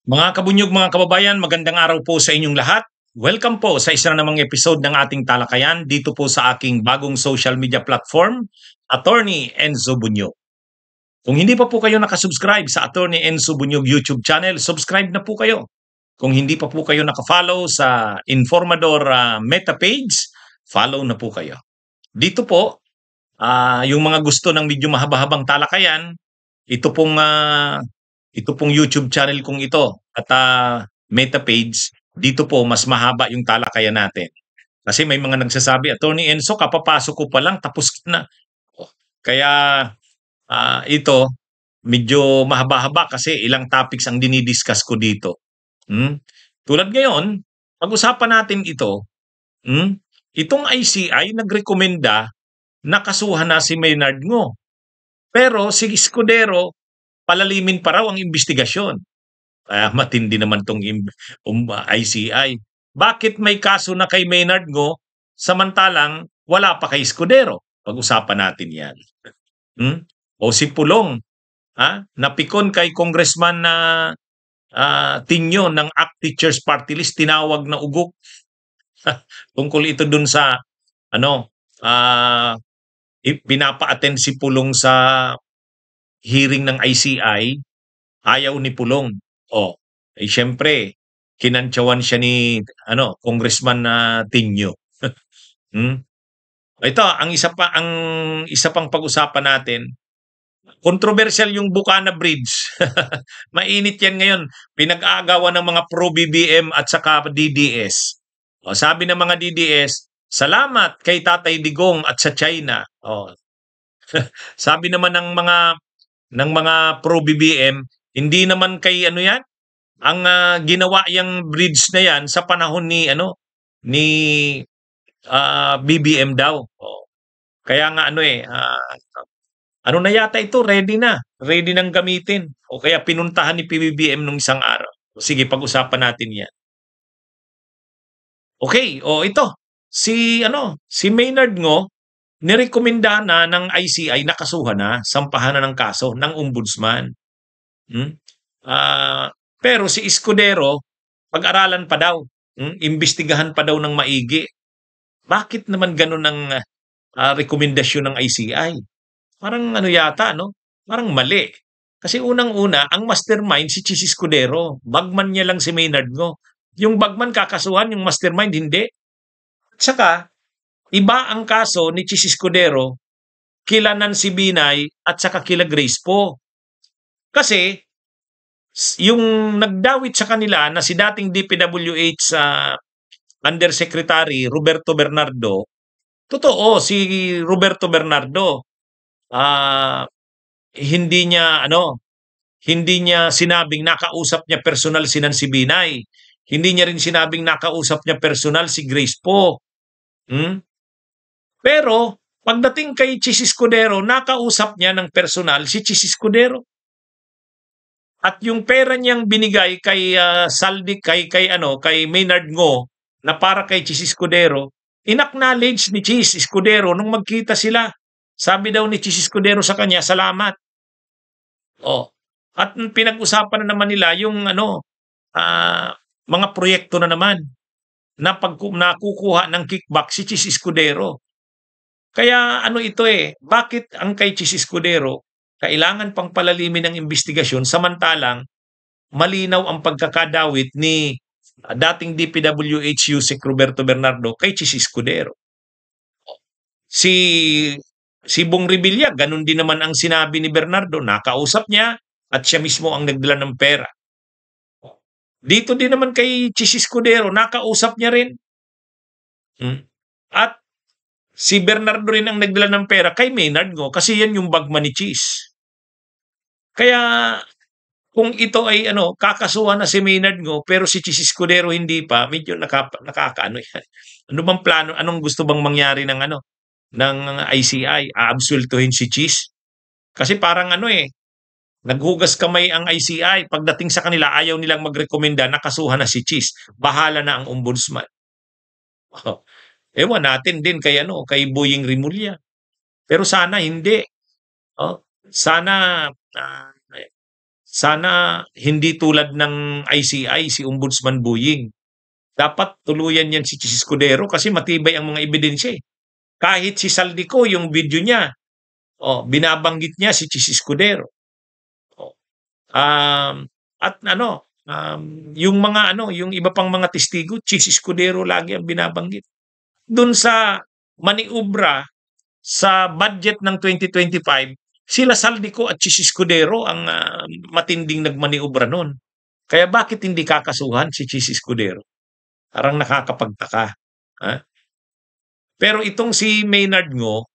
Mga kabunyog, mga kababayan, magandang araw po sa inyong lahat. Welcome po sa isa na namang episode ng ating talakayan dito po sa aking bagong social media platform, Attorney Enzo Bunyog. Kung hindi pa po kayo nakasubscribe sa Attorney Enzo Bunyog YouTube channel, subscribe na po kayo. Kung hindi pa po kayo nakafollow sa Informador Meta page, follow na po kayo. Dito po, yung mga gusto ng medyo mahaba-habang talakayan, ito pong YouTube channel kong ito at Meta page, dito po mas mahaba yung talakayan natin. Kasi may mga nagsasabi, Attorney Enzo, kapapasok ko pa lang, tapos na. Kaya ito, medyo mahaba-haba kasi ilang topics ang dinidiscuss ko dito. Tulad ngayon, pag-usapan natin ito, itong ICI nagrekomenda na kasuhan na si Maynard Ngo. Pero si Escudero, palalimin pa raw ang investigasyon. Matindi naman tong ICI. Bakit may kaso na kay Maynard Ngo samantalang wala pa kay Escudero? Pag-usapan natin yan. O si Pulong, napikon kay Congressman na Tinyo ng ACT Teachers Party List, tinawag na ugok. Tungkol ito dun sa pinapa-attend si Pulong sa hearing ng ICI, ayaw ni Pulong. Siyempre, kinantsawan siya ni Congressman na Tinyo. Ito, ang isa pang pag-usapan natin, controversial yung Bukana Bridge. Mainit yan ngayon. Pinag-aagawan ng mga pro-BBM at saka DDS. Sabi ng mga DDS, salamat kay Tatay Digong at sa China. Sabi naman ng mga pro-BBM, hindi naman kay yan, ang ginawa yang bridge na yan sa panahon ni BBM daw. Kaya nga ano na yata ito, ready nang gamitin. O kaya pinuntahan ni PBBM nung isang araw. Sige, pag-usapan natin yan. Okay, ito. Si Maynard Ngo, nirekomenda na ng ICI na kasuhan na, sampahan na ng kaso ng ombudsman. Pero si Escudero, pag-aralan pa daw, imbestigahan pa daw ng maigi. Bakit naman ganun ang rekomendasyon ng ICI? Parang yata, parang mali. Kasi unang-una, ang mastermind si Chis Escudero. Bagman niya lang si Maynard Ngo. Yung bagman kakasuhan, yung mastermind hindi. At saka, iba ang kaso ni Chis Escudero kila Nancy Binay at saka kila Grace Po. Kasi, yung nagdawit sa kanila na si dating DPWH Undersecretary Roberto Bernardo, totoo, si Roberto Bernardo, hindi niya sinabing nakausap niya personal si Nancy Binay. Hindi niya rin sinabing nakausap niya personal si Grace Po. Pero pagdating kay Chis Escudero, nakausap niya ng personal si Chis Escudero. At yung pera niyang binigay kay Saldi kay Maynard Ngo na para kay Chis Escudero, inacknowledge ni Chis Escudero nung magkita sila. Sabi daw ni Chis Escudero sa kanya, salamat. At pinag-usapan na naman nila yung mga proyekto na naman na nakukuha ng kickback si Chis Escudero. Kaya bakit ang kay Chis Escudero kailangan pang palalimin ng investigasyon samantalang malinaw ang pagkakadawit ni dating DPWH Yusek Roberto Bernardo kay Chis Escudero. Si Bong Revilla, ganun din naman ang sinabi ni Bernardo, nakausap niya at siya mismo ang nagdala ng pera. Dito din naman kay Chis Escudero, nakausap niya rin. At si Bernardo rin ang nagdala ng pera kay Maynard Ngo kasi yan yung bagman ni Chis. Kaya kung ito ay kakasuhan na si Maynard Ngo pero si Chis Escudero hindi pa, medyo nakakaano yan. Ano bang plano? Anong gusto bang mangyari ng ng ICI? Aabsultuhin si Chis? Kasi parang naghugas kamay ang ICI. Pagdating sa kanila, ayaw nilang magrekomenda na kasuhan na si Chis. Bahala na ang ombudsman. Ewan natin din kay Boying Rimulya. Pero sana hindi. Sana Sana hindi tulad ng ICI, si Ombudsman Buying. Dapat tuluyan yan si Chis Escudero kasi matibay ang mga ebidensya eh. Kahit si Saldico, yung video niya, binabanggit niya si Chis Escudero. Oh, at yung mga yung iba pang mga testigo, Chis Escudero lagi ang binabanggit. Doon sa maniubra sa budget ng 2025, sila Saldico at Chis Escudero ang matinding nagmaniubra noon. Kaya bakit hindi kakasuhan si Chis Escudero? Parang nakakapagtaka. Ha? Pero itong si Maynard Ngo,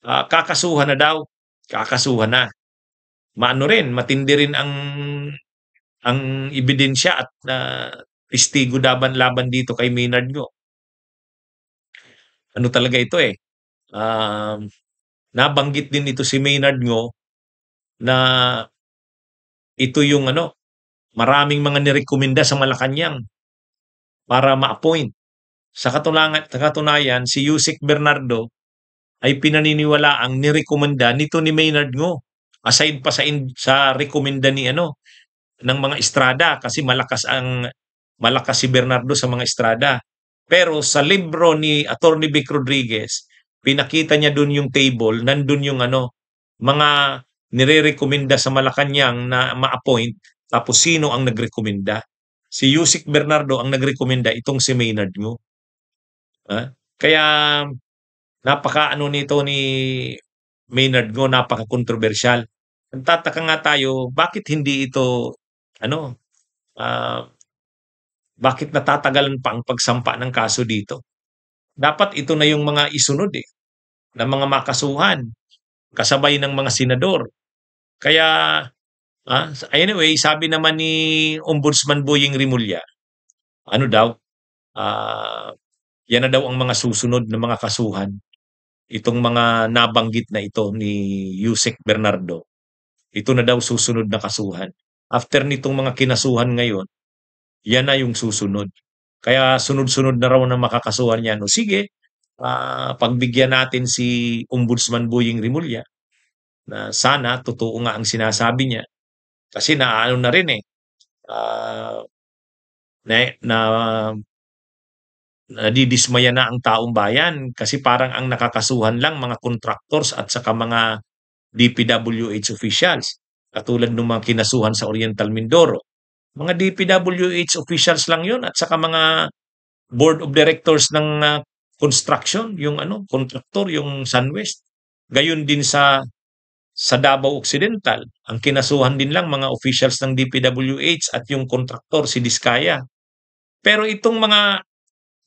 kakasuhan na daw. Kakasuhan na. Maano rin, matindi rin ang ebidensya at testigo laban dito kay Maynard Ngo. Ano talaga ito eh. Nabanggit din ito si Maynard Ngo na ito yung maraming mga nirekomenda sa Malacanang para ma-appoint. Sa katunayan, si Yusek Bernardo ay pinaniniwalaang nirekomenda nito ni Maynard Ngo. Aside pa sa rekomenda ni ng mga estrada kasi malakas si Bernardo sa mga estrada. Pero sa libro ni Attorney Vic Rodriguez, pinakita niya doon yung table, nandun yung mga nirerekomenda sa Malacanang na ma-appoint, tapos sino ang nagrekomenda? Si Yusek Bernardo ang nagrekomenda, itong si Maynard Ngo. Kaya napaka nito ni Maynard Ngo, napaka-kontrobersyal. Nagtataka nga tayo, bakit hindi ito bakit natatagalan pa ang pagsampa ng kaso dito? Dapat ito na yung mga isunod na mga makasuhan kasabay ng mga senador. Kaya anyway, sabi naman ni Ombudsman Boying Rimulya, yan na daw ang mga susunod na mga kasuhan. Itong mga nabanggit na ito ni Yusek Bernardo, ito na daw susunod na kasuhan. After nitong mga kinasuhan ngayon, yan na yung susunod. Kaya sunod-sunod na raw na makakasuhan yan. O sige, pagbigyan natin si Ombudsman Boying Rimulya na sana totoo nga ang sinasabi niya. Kasi naano na rin na nadidismaya na ang taong bayan kasi parang ang nakakasuhan lang mga contractors at saka mga DPWH officials. Katulad ng mga kinasuhan sa Oriental Mindoro. Mga DPWH officials lang yun at saka mga board of directors ng construction, yung contractor, yung SunWest. Gayon din sa Davao Occidental, ang kinasuhan din lang mga officials ng DPWH at yung contractor si Diskaya. Pero itong mga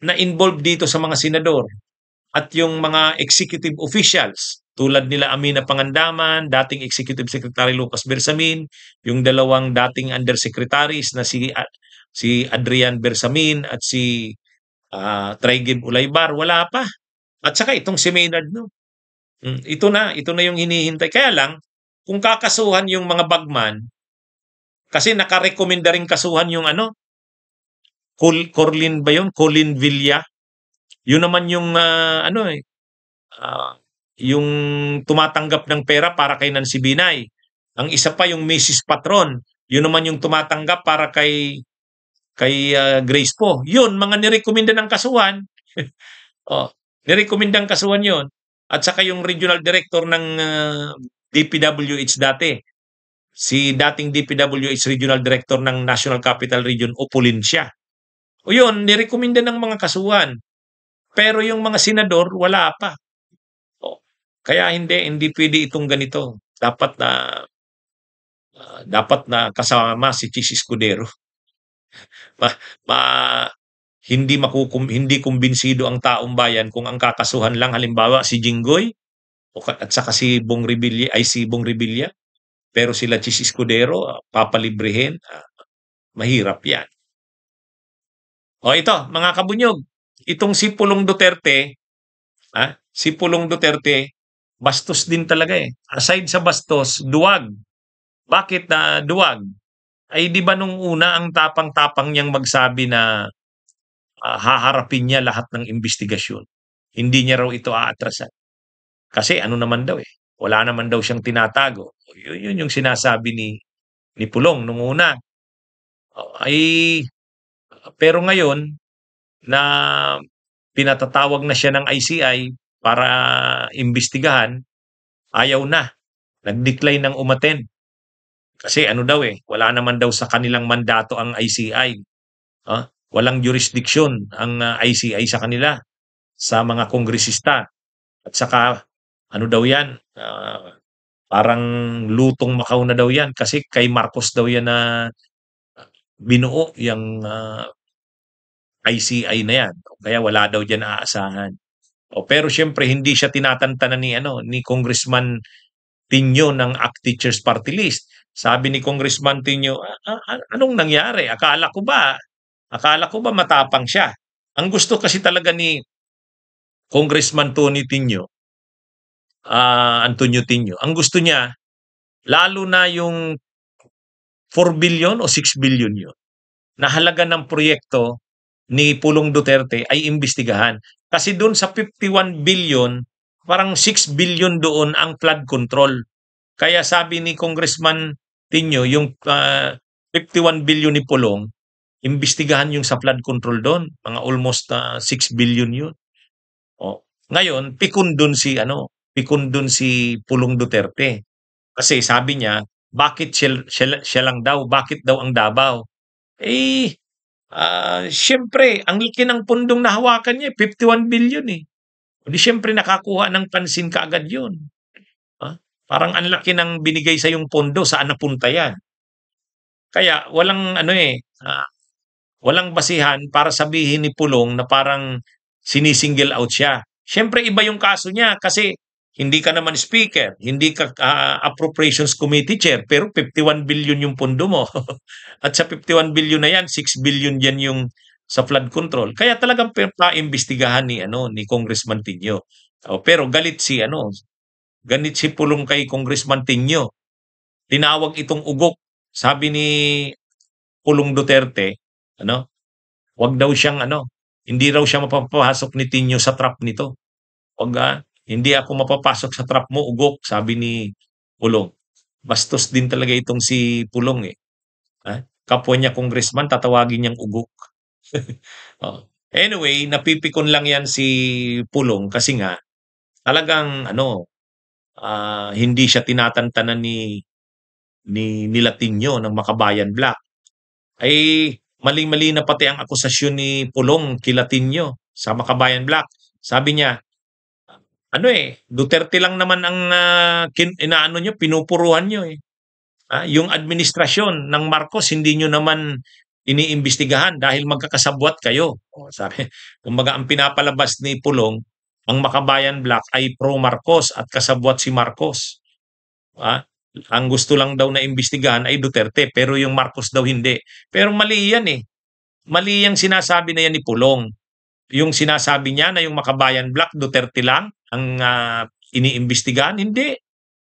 na-involved dito sa mga senador at yung mga executive officials tulad nila Amina Pangandaman, dating Executive Secretary Lucas Bersamin, yung dalawang dating undersecretaries na si Adrian Bersamin at si Traigib Ulaybar, wala pa. At saka itong si Maynard, no? Ito na yung hinihintay. Kaya lang, kung kakasuhan yung mga bagman, kasi nakarekomenda rin kasuhan yung Corlin ba yun? Colin Villa. Yun naman yung yung tumatanggap ng pera para kay Nancy Binay. Ang isa pa yung Mrs. Patron. Yun naman yung tumatanggap para kay Grace Po. Yun, mga nirekomenda ng kasuhan. Nirekomenda ng kasuhan yun. At saka yung regional director ng DPWH dati. Si dating DPWH regional director ng National Capital Region, Opulin siya. O yun, nirekomenda ng mga kasuhan. Pero yung mga senador, wala pa. Kaya hindi pwede itong ganito. Dapat na kasama si Chis Escudero. Hindi kumbinsido ang taong bayan kung ang kakasuhan lang halimbawa si Jinggoy at saka si Bong Revilla, pero sila Chis Escudero papalibrehin, mahirap 'yan. O ito, mga kabunyog, itong si Pulong Duterte, bastos din talaga Aside sa bastos, duwag. Bakit duwag? Ay di ba nung una ang tapang-tapang niyang magsabi na haharapin niya lahat ng investigasyon. Hindi niya raw ito aatrasan. Kasi naman daw wala naman daw siyang tinatago. Yun yung sinasabi ni Pulong nung una. Ay pero ngayon na pinatatawag na siya ng ICI para imbestigahan, ayaw na, nag-decline ng umattend. Kasi ano daw, wala naman daw sa kanilang mandato ang ICI, walang jurisdiction ang, ICI sa kanila, sa mga kongresista at saka ano daw 'yan, parang lutong Macau na daw 'yan kasi kay Marcos daw 'yan na binuo yang, ICI na 'yan kaya wala daw diyan aasahan. Pero siyempre hindi siya tinatantanan ni ano, ni Congressman Tinio ng ACT Teachers Party List. Sabi ni Congressman Tinio, anong nangyari? Akala ko ba matapang siya?" Ang gusto kasi talaga ni Congressman Tony Tinio, Antonio Tinio, ang gusto niya lalo na yung 4 billion o 6 billion yun, na halaga ng proyekto ni Pulong Duterte ay imbestigahan. Kasi doon sa 51 billion, parang 6 billion doon ang flood control. Kaya sabi ni Congressman Tinio, yung 51 billion ni Pulong, imbestigahan yung sa flood control doon. Mga almost 6 billion yun. Ngayon, pikon doon si Pulong Duterte. Kasi sabi niya, bakit siya lang daw? Bakit daw ang Davao? Eh, siyempre, ang laki ng pundong nahawakan niya, 51 billion eh. Di siyempre nakakuha ng pansin kaagad yun. Parang ang laki ng binigay sa yung pondo, saan napunta yan? Kaya walang basihan para sabihin ni Pulong na parang sinisingle out siya. Siyempre iba yung kaso niya kasi hindi ka naman speaker, hindi ka appropriations committee chair, pero 51 billion yung pondo mo. At sa 51 billion na yan, 6 billion yan yung sa flood control. Kaya talagang pa-imbestigahan ni Congressman Tinio. Pero galit si Pulong kay Congressman Tinio. Tinawag itong ugok. Sabi ni Pulong Duterte, wag daw siyang hindi raw siya mapapasok ni Tinio sa trap nito. Wag hindi ako mapapasok sa trap mo, ugok, sabi ni Pulong. Bastos din talaga itong si Pulong eh. Kapwa niya congressman, tatawagin niyang ugok. Anyway, napipikon lang yan si Pulong kasi nga talagang hindi siya tinatantanan ni Latinyo ng Makabayan Black. Ay mali-mali na pati ang akusasyon ni Pulong kay Latinyo sa Makabayan Black. Sabi niya, Duterte lang naman ang inaano nyo, pinupuruhan nyo eh. Yung administrasyon ng Marcos hindi nyo naman iniimbestigahan dahil magkakasabwat kayo. Sabi, kumbaga ang pinapalabas ni Pulong, ang Makabayan Black ay pro-Marcos at kasabwat si Marcos. Ang gusto lang daw na imbestigahan ay Duterte pero yung Marcos daw hindi. Pero mali yan eh. Mali yung sinasabi na yan ni Pulong. Yung sinasabi niya na yung Makabayan Black, Duterte lang ang iniimbestigahan, hindi.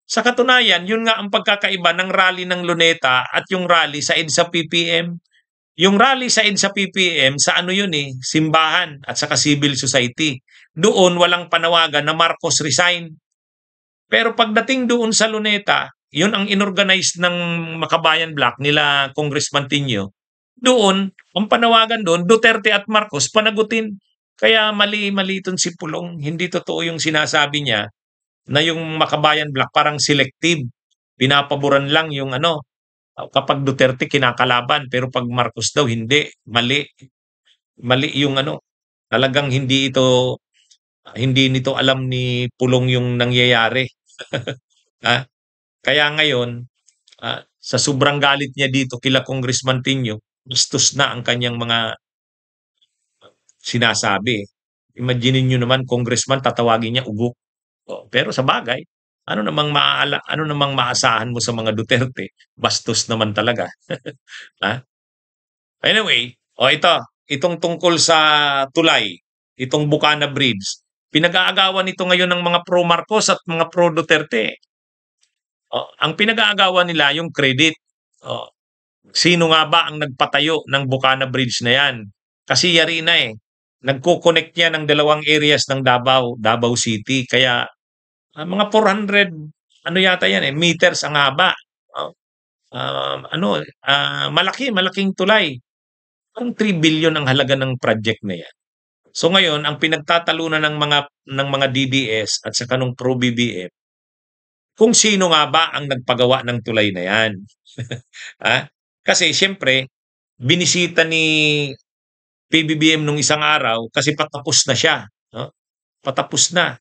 Sa katunayan, yun nga ang pagkakaiba ng rally ng Luneta at yung rally sa EDSA PPM. Yung rally sa EDSA PPM, sa simbahan at saka civil society. Doon walang panawagan na Marcos resign. Pero pagdating doon sa Luneta, yun ang inorganize ng Makabayan Black nila Congressman Tinio. Doon, ang panawagan doon, Duterte at Marcos panagutin. Kaya mali-mali itong si Pulong. Hindi totoo yung sinasabi niya na yung Makabayan Black parang selective. Pinapaboran lang yung kapag Duterte kinakalaban pero pag Marcos daw hindi. Mali. Mali yung talagang hindi nito alam ni Pulong yung nangyayari. Kaya ngayon, sa sobrang galit niya dito kila Congressman Tinio, bastos na ang kanyang mga sinasabi. Imagine niyo naman, Congressman, tatawagin niya ugok. Pero sa bagay, ano namang maasahan mo sa mga Duterte? Bastos naman talaga. Anyway, itong tungkol sa tulay, itong Bukana Bridge, pinag-aagawan ito ngayon ng mga pro-Marcos at mga pro-Duterte. Ang pinag-aagawan nila yung credit. Sino nga ba ang nagpatayo ng Bukana Bridge na yan? Kasi yari na eh. Nagko-connect niya ng dalawang areas ng Davao City. Kaya mga 400 yata yan meters ang haba. malaking tulay. Parang 3 billion ang halaga ng project na 'yan. So ngayon ang pinagtatalunan ng mga DDS at saka nung Pro-BBM, kung sino nga ba ang nagpagawa ng tulay na 'yan. Kasi siyempre binisita ni PBBM nung isang araw kasi patapos na siya, 'no, patapos na.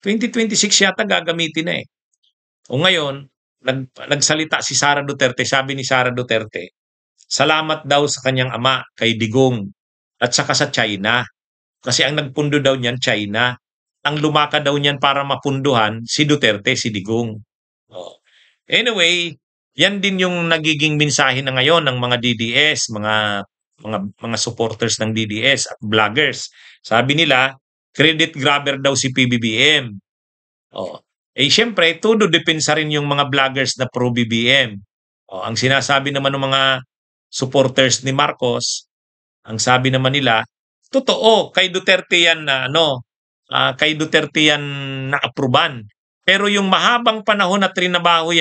2026 yata gagamitin na, eh. O ngayon, nagsalita si Sara Duterte, sabi ni Sara Duterte, salamat daw sa kanyang ama, kay Digong, at saka sa China. Kasi ang nagpundo daw niyan, China. Ang lumaka daw niyan para mapunduhan, si Duterte, si Digong. Oh. Anyway, yan din yung nagiging mensahe na ngayon ng mga DDS, mga supporters ng DDS at vloggers. Sabi nila, credit grabber daw si PBBM. Oh. Eh siyempre, todo depensa rin yung mga vloggers na pro-BBM. Oh, ang sinasabi naman ng mga supporters ni Marcos, ang sabi naman nila, totoo, kay Duterte yan na kay Duterte yan na-approban. Pero yung mahabang panahon na pinatrabaho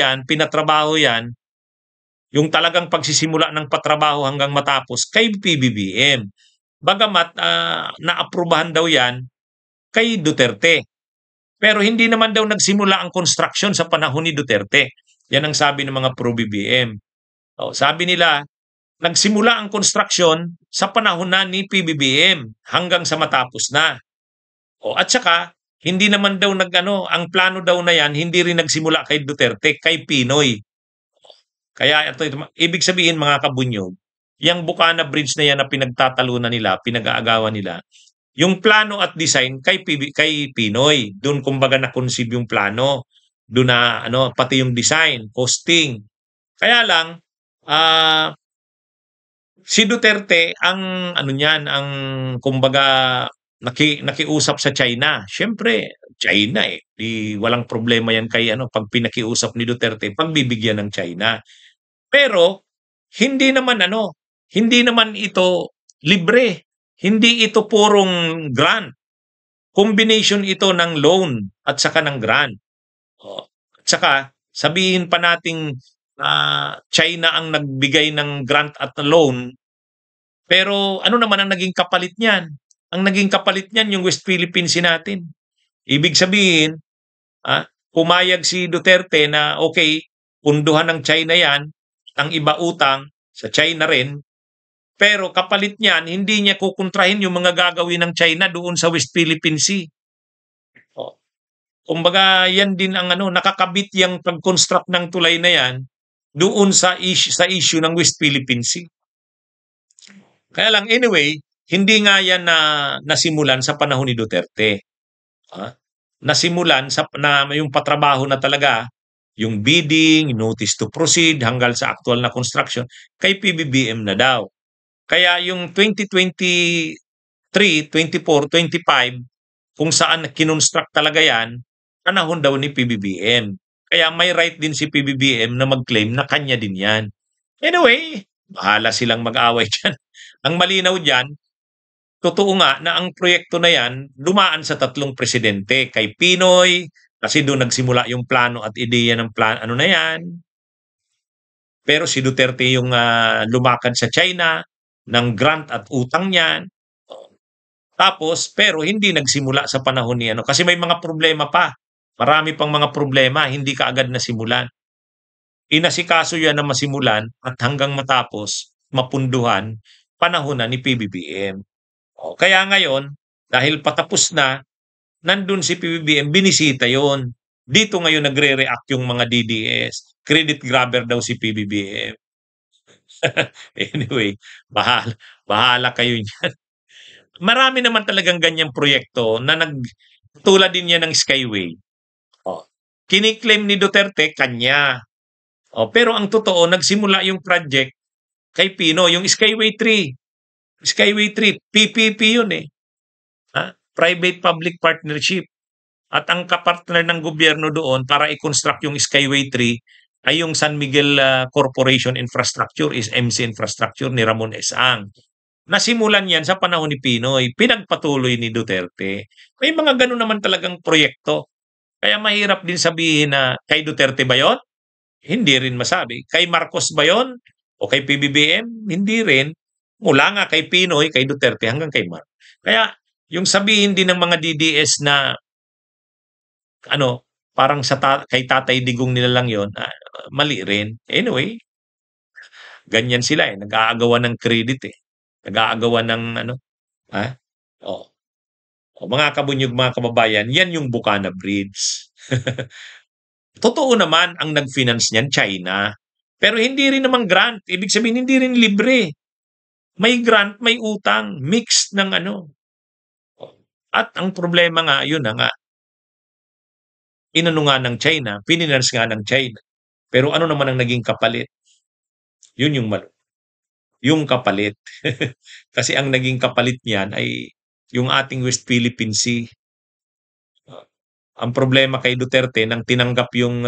yan, yung talagang pagsisimula ng patrabaho hanggang matapos kay PBBM. Bagamat na-aprubahan daw yan kay Duterte. Pero hindi naman daw nagsimula ang construction sa panahon ni Duterte. Yan ang sabi ng mga pro-BBM. Oh, sabi nila, nagsimula ang construction sa panahon na ni PBBM hanggang sa matapos na. O at saka hindi naman daw ang plano daw na yan hindi rin nagsimula kay Duterte, kay Pinoy. Kaya ito ibig sabihin mga kabunyog, yung Bukana Bridge na yan na pinagtatalunan nila, pinag-aagawan nila, yung plano at design kay Pinoy. Doon kumbaga na-conceive yung plano. Doon na pati yung design, costing. Kaya lang si Duterte ang ang kumbaga nakiusap sa China. Siyempre, China di walang problema yan kay pag pinakiusap ni Duterte, pagbibigyan ng China. Pero hindi naman ito libre. Hindi ito purong grant. Combination ito ng loan at saka ng grant. At saka sabihin pa nating China ang nagbigay ng grant at loan, pero ano naman ang naging kapalit niyan? Ang naging kapalit niyan yung West Philippine Sea natin. Ibig sabihin, pumayag si Duterte na okay, punduhan ng China yan, ang iba utang sa China rin, pero kapalit niyan, hindi niya kukontrahin yung mga gagawin ng China doon sa West Philippine Sea. Oh. Kumbaga, yan din ang nakakabit yung pag-construct ng tulay na yan doon sa issue ng West Philippine Sea. Kaya lang, anyway, hindi nga yan nasimulan sa panahon ni Duterte. Nasimulan na yung patrabaho na talaga, yung bidding, notice to proceed, hanggang sa actual na construction, kay PBBM na daw. Kaya yung 2023, 24, 25, kung saan kinonstruct talaga yan, panahon daw ni PBBM. Kaya may right din si PBBM na mag-claim na kanya din yan. Anyway, bahala silang mag-away dyan. Ang malinaw dyan, totoo nga na ang proyekto na yan dumaan sa 3 presidente. Kay Pinoy, kasi doon nagsimula yung plano at ideya ng plano na yan. Pero si Duterte yung lumakad sa China ng grant at utang niyan. Tapos, pero hindi nagsimula sa panahon ni kasi may mga problema pa. Marami pang mga problema, hindi kaagad nasimulan. Inasikaso yan na masimulan at hanggang matapos, mapunduhan, panahon na ni PBBM. Kaya ngayon, dahil patapos na, nandun si PBBM, binisita yon. Dito ngayon nagre-react yung mga DDS. Credit grabber daw si PBBM. Anyway, bahala kayo niyan. Marami naman talagang ganyang proyekto na tulad din yan ng Skyway. Kiniklaim ni Duterte, kanya. Pero ang totoo, nagsimula yung project kay Pino, yung Skyway 3. Skyway 3, PPP yun Private-Public Partnership. At ang kapartner ng gobyerno doon para i-construct yung Skyway 3 ay yung San Miguel Corporation Infrastructure, is MC Infrastructure ni Ramon S. Ang. Nasimulan yan sa panahon ni Pinoy, pinagpatuloy ni Duterte. May mga ganun naman talagang proyekto. Kaya mahirap din sabihin na kay Duterte ba yun? Hindi rin masabi. Kay Marcos ba yun? O kay PBBM? Hindi rin. Mula nga kay Pinoy, kay Duterte, hanggang kay Marcos. Kaya yung sabihin din ng mga DDS na ano, parang kay Tatay Digong nila lang yon, mali rin. Anyway, ganyan sila eh. Nag-aagawan ng credit eh. Nag-aagawan ng ano, ha? Oh. O, mga kabunyog, mga kababayan, yan yung Bukana Bridge. Totoo naman ang nag-finance niyan, China. Pero hindi rin naman grant. Ibig sabihin, hindi rin libre. May grant, may utang, mix ng ano. At ang problema nga, yun na nga, inano nga ng China, pininance nga ng China. Pero ano naman ang naging kapalit? Yun yung malo. Yung kapalit. Kasi ang naging kapalit niyan ay yung ating West Philippine Sea. Ang problema kay Duterte nang tinanggap yung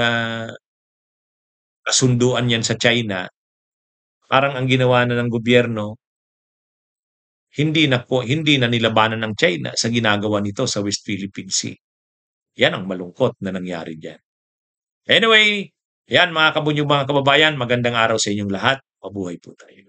kasunduan niyan sa China, parang ang ginawa na ng gobyerno, hindi na nilabanan ng China sa ginagawa nito sa West Philippine Sea. Yan ang malungkot na nangyari diyan. Anyway, yan mga kabunyog, mga kababayan, magandang araw sa inyong lahat. Mabuhay po tayo.